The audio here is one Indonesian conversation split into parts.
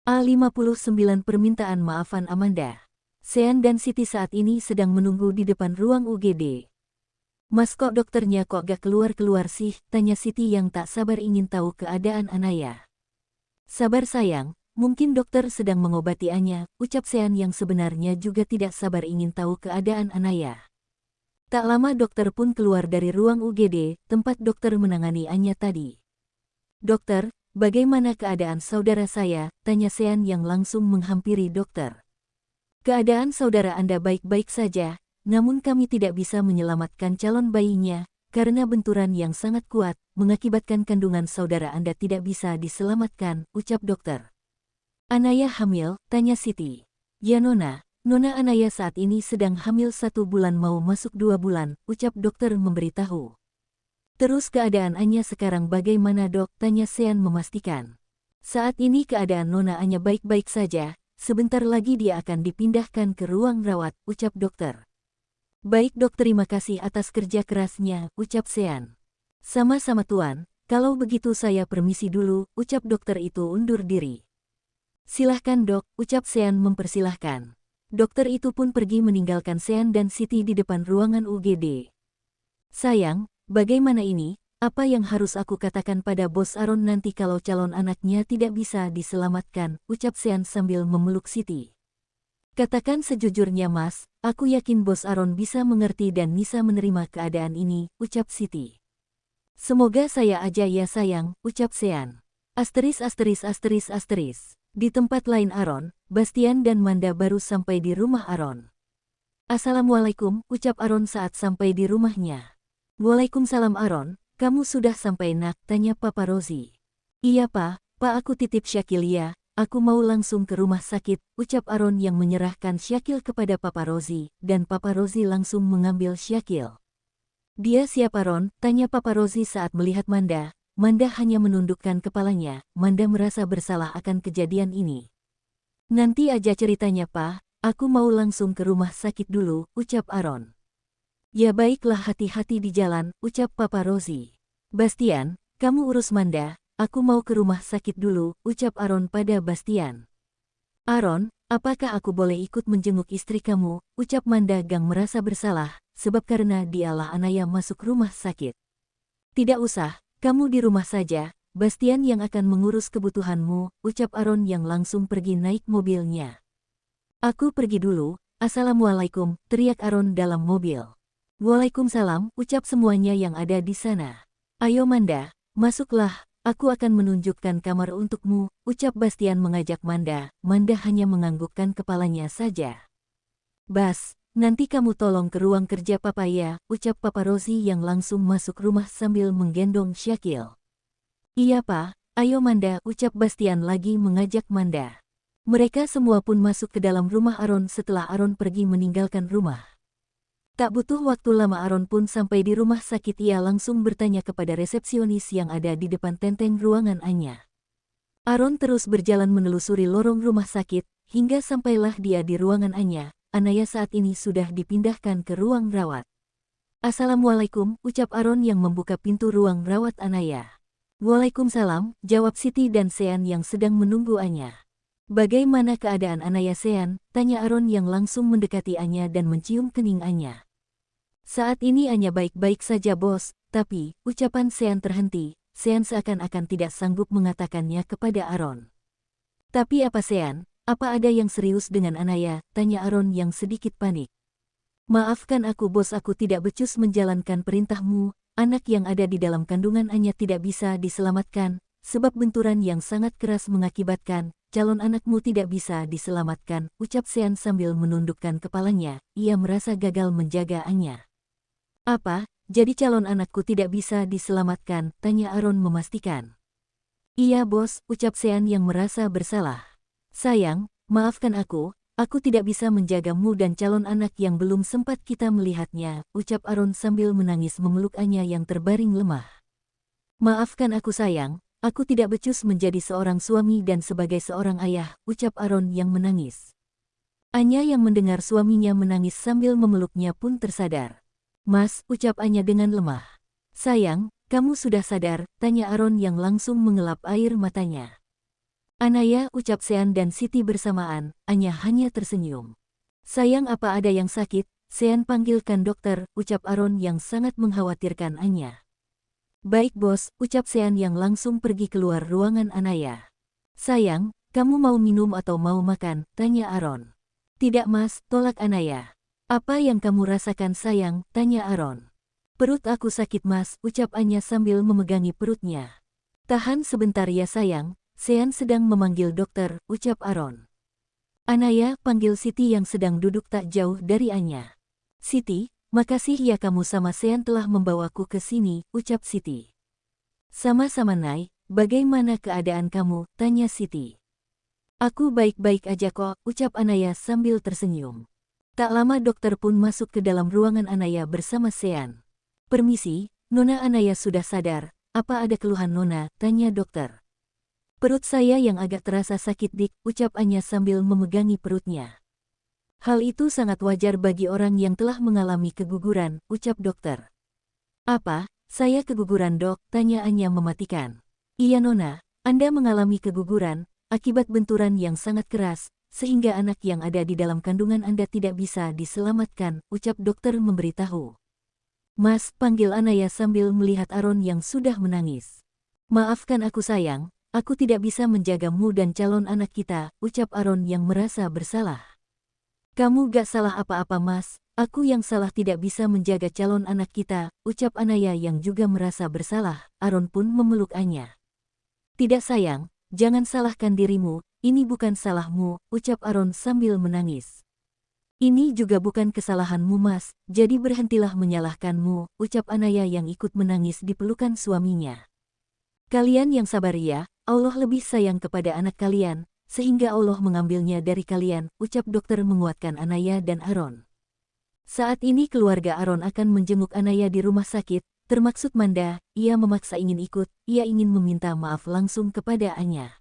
A59 Permintaan maafan Amanda. Sean dan Siti saat ini sedang menunggu di depan ruang UGD. Mas, kok dokternya kok gak keluar-keluar sih? Tanya Siti yang tak sabar ingin tahu keadaan Anaya. Sabar sayang, mungkin dokter sedang mengobati Anya, ucap Sean yang sebenarnya juga tidak sabar ingin tahu keadaan Anaya. Tak lama dokter pun keluar dari ruang UGD, tempat dokter menangani Anya tadi. Dokter, bagaimana keadaan saudara saya? Tanya Sean yang langsung menghampiri dokter. Keadaan saudara Anda baik-baik saja, namun kami tidak bisa menyelamatkan calon bayinya, karena benturan yang sangat kuat, mengakibatkan kandungan saudara Anda tidak bisa diselamatkan, ucap dokter. Anaya hamil? Tanya Siti. Ya Nona, Nona Anaya saat ini sedang hamil 1 bulan mau masuk 2 bulan, ucap dokter memberitahu. Terus keadaan Anya sekarang bagaimana dok? Tanya Sean memastikan. Saat ini keadaan Nona Anya baik-baik saja, sebentar lagi dia akan dipindahkan ke ruang rawat, ucap dokter. Baik dok, terima kasih atas kerja kerasnya, ucap Sean. Sama-sama tuan, kalau begitu saya permisi dulu, ucap dokter itu undur diri. Silahkan dok, ucap Sean mempersilahkan. Dokter itu pun pergi meninggalkan Sean dan Siti di depan ruangan UGD. Sayang, bagaimana ini? Apa yang harus aku katakan pada Bos Aaron nanti kalau calon anaknya tidak bisa diselamatkan, ucap Sean sambil memeluk Siti. Katakan sejujurnya Mas, aku yakin Bos Aaron bisa mengerti dan bisa menerima keadaan ini, ucap Siti. Semoga saya aja ya sayang, ucap Sean. Asteris. Di tempat lain Aaron, Bastian dan Manda baru sampai di rumah Aaron. Assalamualaikum, ucap Aaron saat sampai di rumahnya. Waalaikumsalam Aaron, kamu sudah sampai nak? Tanya Papa Rozi. Iya pak aku titip Syakil ya, aku mau langsung ke rumah sakit, ucap Aaron yang menyerahkan Syakil kepada Papa Rozi, dan Papa Rozi langsung mengambil Syakil. Dia siapa Aaron? Tanya Papa Rozi saat melihat Manda. Manda hanya menundukkan kepalanya, Manda merasa bersalah akan kejadian ini. Nanti aja ceritanya pak, aku mau langsung ke rumah sakit dulu, ucap Aaron. Ya baiklah, hati-hati di jalan, ucap Papa Rozi. Bastian, kamu urus Manda, aku mau ke rumah sakit dulu, ucap Aaron pada Bastian. Aaron, apakah aku boleh ikut menjenguk istri kamu, ucap Manda gang merasa bersalah, sebab karena dialah Anaya masuk rumah sakit. Tidak usah, kamu di rumah saja, Bastian yang akan mengurus kebutuhanmu, ucap Aaron yang langsung pergi naik mobilnya. Aku pergi dulu, assalamualaikum, teriak Aaron dalam mobil. Waalaikumsalam, ucap semuanya yang ada di sana. Ayo Manda, masuklah, aku akan menunjukkan kamar untukmu, ucap Bastian mengajak Manda. Manda hanya menganggukkan kepalanya saja. Bas, nanti kamu tolong ke ruang kerja papa ya, ucap Papa Rozi yang langsung masuk rumah sambil menggendong Syakil. Iya pak, ayo Manda, ucap Bastian lagi mengajak Manda. Mereka semua pun masuk ke dalam rumah Aaron setelah Aaron pergi meninggalkan rumah. Tak butuh waktu lama Aaron pun sampai di rumah sakit. Ia langsung bertanya kepada resepsionis yang ada di depan tenteng ruangan Anya. Aaron terus berjalan menelusuri lorong rumah sakit, hingga sampailah dia di ruangan Anya. Anaya saat ini sudah dipindahkan ke ruang rawat. Assalamualaikum, ucap Aaron yang membuka pintu ruang rawat Anaya. Waalaikumsalam, jawab Siti dan Sean yang sedang menunggu Anya. Bagaimana keadaan Anaya Sean? Tanya Aaron yang langsung mendekati Anya dan mencium kening Anya. Saat ini Anya baik-baik saja bos, tapi, ucapan Sean terhenti. Sean seakan-akan tidak sanggup mengatakannya kepada Aaron. Tapi apa Sean? Apa ada yang serius dengan Anaya? Tanya Aaron yang sedikit panik. Maafkan aku bos, aku tidak becus menjalankan perintahmu. Anak yang ada di dalam kandungan Anya tidak bisa diselamatkan, sebab benturan yang sangat keras mengakibatkan calon anakmu tidak bisa diselamatkan, ucap Sean sambil menundukkan kepalanya. Ia merasa gagal menjaga Anya. Apa, jadi calon anakku tidak bisa diselamatkan? Tanya Aaron memastikan. Iya bos, ucap Sean yang merasa bersalah. Sayang, maafkan aku tidak bisa menjagamu dan calon anak yang belum sempat kita melihatnya, ucap Aaron sambil menangis memeluk Anya yang terbaring lemah. Maafkan aku sayang, aku tidak becus menjadi seorang suami dan sebagai seorang ayah, ucap Aaron yang menangis. Anya yang mendengar suaminya menangis sambil memeluknya pun tersadar. Mas, ucap Anya dengan lemah. Sayang, kamu sudah sadar? Tanya Aaron yang langsung mengelap air matanya. Anaya, ucap Sean dan Siti bersamaan, Anya hanya tersenyum. Sayang, apa ada yang sakit? Sean, panggilkan dokter, ucap Aaron yang sangat mengkhawatirkan Anya. Baik bos, ucap Sean yang langsung pergi keluar ruangan Anaya. Sayang, kamu mau minum atau mau makan? Tanya Aaron. Tidak mas, tolak Anaya. Apa yang kamu rasakan sayang? Tanya Aaron. Perut aku sakit mas, ucap Anya sambil memegangi perutnya. Tahan sebentar ya sayang, Sean sedang memanggil dokter, ucap Aaron. Anaya, panggil Siti yang sedang duduk tak jauh dari Anya. Siti, makasih ya kamu sama Sean telah membawaku ke sini, ucap Siti. Sama-sama Nay, bagaimana keadaan kamu? Tanya Siti. Aku baik-baik aja kok, ucap Anaya sambil tersenyum. Tak lama dokter pun masuk ke dalam ruangan Anaya bersama Sean. Permisi, Nona. Anaya sudah sadar, apa ada keluhan Nona? Tanya dokter. Perut saya yang agak terasa sakit dik, ucap Anya sambil memegangi perutnya. Hal itu sangat wajar bagi orang yang telah mengalami keguguran, ucap dokter. Apa, saya keguguran dok? Tanya Anya mematikan. Iya Nona, Anda mengalami keguguran, akibat benturan yang sangat keras, sehingga anak yang ada di dalam kandungan Anda tidak bisa diselamatkan, ucap dokter memberitahu. Mas, panggil Anaya sambil melihat Aaron yang sudah menangis. Maafkan aku sayang. Aku tidak bisa menjagamu dan calon anak kita, ucap Aaron yang merasa bersalah. Kamu gak salah apa-apa mas, aku yang salah tidak bisa menjaga calon anak kita, ucap Anaya yang juga merasa bersalah. Aaron pun memeluk Anya. Tidak sayang, jangan salahkan dirimu, ini bukan salahmu, ucap Aaron sambil menangis. Ini juga bukan kesalahanmu mas, jadi berhentilah menyalahkanmu, ucap Anaya yang ikut menangis di pelukan suaminya. Kalian yang sabar ya, Allah lebih sayang kepada anak kalian, sehingga Allah mengambilnya dari kalian, ucap dokter menguatkan Anaya dan Aaron. Saat ini keluarga Aaron akan menjenguk Anaya di rumah sakit, termaksud Manda, ia memaksa ingin ikut, ia ingin meminta maaf langsung kepada Anya.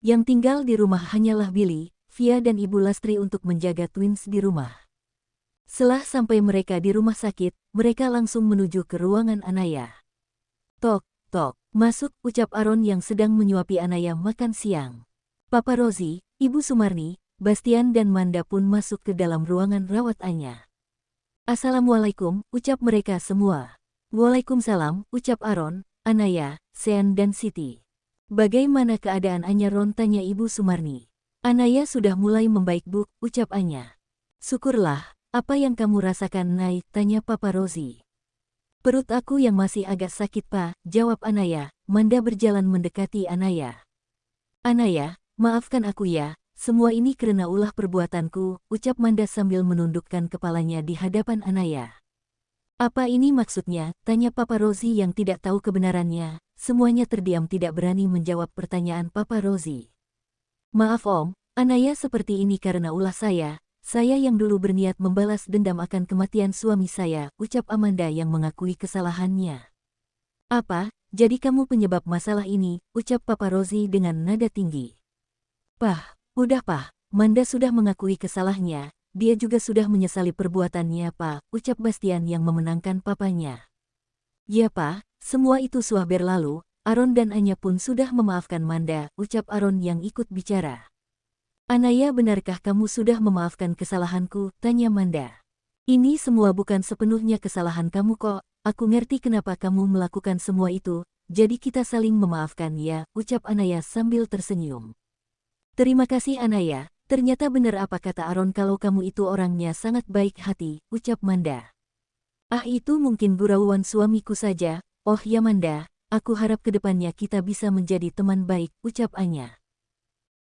Yang tinggal di rumah hanyalah Billy, Via dan Ibu Lastri untuk menjaga twins di rumah. Setelah sampai mereka di rumah sakit, mereka langsung menuju ke ruangan Anaya. Tok, tok. Masuk, ucap Aaron yang sedang menyuapi Anaya makan siang. Papa Rozi, Ibu Sumarni, Bastian dan Manda pun masuk ke dalam ruangan rawat Anya. Assalamualaikum, ucap mereka semua. Waalaikumsalam, ucap Aaron, Anaya, Sean dan Siti. Bagaimana keadaan Anya Ron? Tanya Ibu Sumarni. Anaya sudah mulai membaik bu, ucap Anya. Syukurlah, apa yang kamu rasakan Nay? Tanya Papa Rozi. Perut aku yang masih agak sakit pa, jawab Anaya. Manda berjalan mendekati Anaya. Anaya, maafkan aku ya, semua ini karena ulah perbuatanku, ucap Manda sambil menundukkan kepalanya di hadapan Anaya. Apa ini maksudnya? Tanya Papa Rozi yang tidak tahu kebenarannya. Semuanya terdiam tidak berani menjawab pertanyaan Papa Rozi. Maaf Om, Anaya seperti ini karena ulah saya yang dulu berniat membalas dendam akan kematian suami saya, ucap Amanda yang mengakui kesalahannya. Apa, jadi kamu penyebab masalah ini, ucap Papa Rozi dengan nada tinggi. Pah, udah Pah, Manda sudah mengakui kesalahannya, dia juga sudah menyesali perbuatannya Pah, ucap Bastian yang memenangkan papanya. Ya Pah, semua itu sudah berlalu, Aaron dan Anya pun sudah memaafkan Manda, ucap Aaron yang ikut bicara. Anaya, benarkah kamu sudah memaafkan kesalahanku? Tanya Manda. Ini semua bukan sepenuhnya kesalahan kamu kok, aku ngerti kenapa kamu melakukan semua itu, jadi kita saling memaafkan ya, ucap Anaya sambil tersenyum. Terima kasih Anaya, ternyata benar apa kata Aaron kalau kamu itu orangnya sangat baik hati, ucap Manda. Ah itu mungkin gurauan suamiku saja, oh ya Manda, aku harap kedepannya kita bisa menjadi teman baik, ucap Anya.